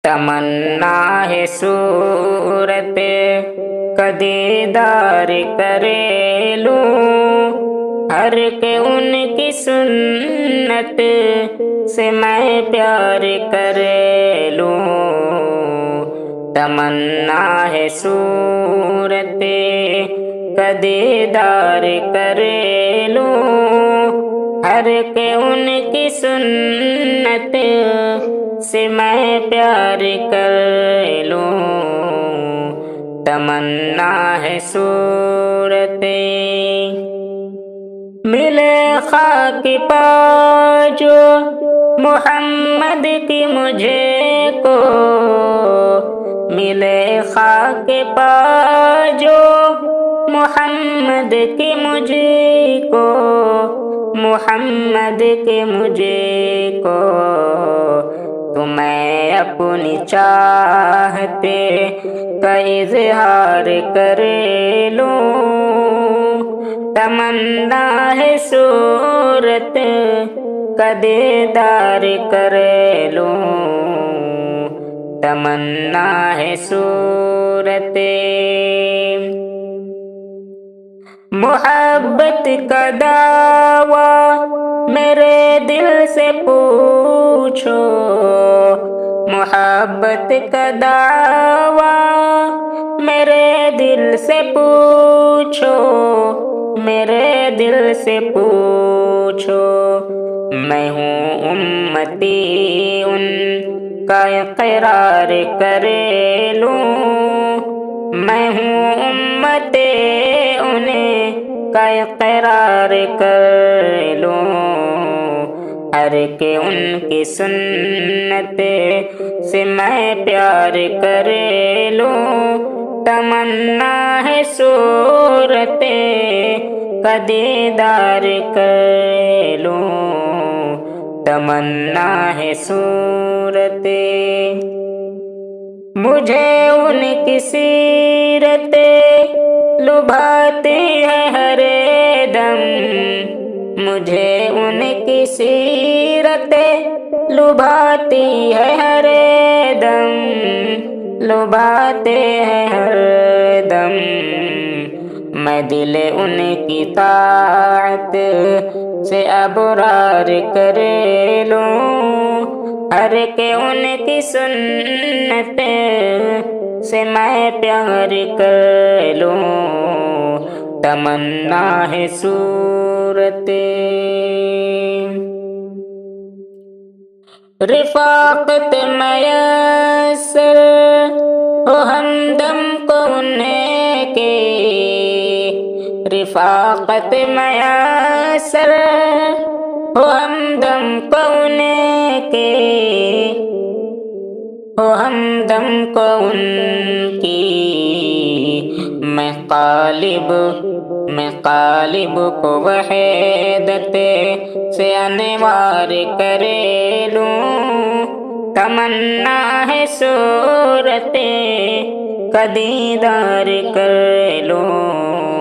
تمنا ہے صورت کا دیدار کرے لوں، ہر کہ ان کی سنت سے میں پیار کرے لوں۔ تمنا ہے صورت کا دیدار کرے لوں، ہر کہ ان کی سنت سے میں پیار کر لوں۔ تمنا ہے صورت ملے خاک پا جو محمد کی مجھے کو، ملے خاک پا جو محمد کی مجھے کو، محمد کے مجھے کو، تو میں اپنی چاہت کا اظہار کر لوں۔ تمنا ہے صورت کا دیدار کر لوں۔ تمنا ہے صورت محبت کا دعویٰ میرے دل سے پوچھو، محبت کا دعویٰ میرے دل سے پوچھو، میرے دل سے پوچھو۔ میں ہوں امتی ان کا اقرار کر لوں، میں ہوں امتی انہیں کا اقرار کر لوں، ہر کہ ان کی سنت سے میں پیار کر لوں۔ تمنا ہے صورت کا دیدار کر لوں۔ تمنا ہے صورت مجھے ان کی سیرت لبھاتی ہے ہر دم، مجھے ان کی سیرت لبھاتی ہے ہر دم، لبھاتے ہیں ہر دم۔ میں دل ان کی طاعت سے ابرار کر لوں، ہر کہ ان کی سنت سے میں پیار کر لوں۔ تمنا ہے صورت رفاقت میسر ہو ہمدم کو انہیں کے، رفاقت میسر ہو ہمدم کو انہیں کے، ہو ہمدم کو ان کی۔ میں قالب کو وحدت سے انوار کر لوں۔ تمنا ہے صورت کا دیدار کر لوں۔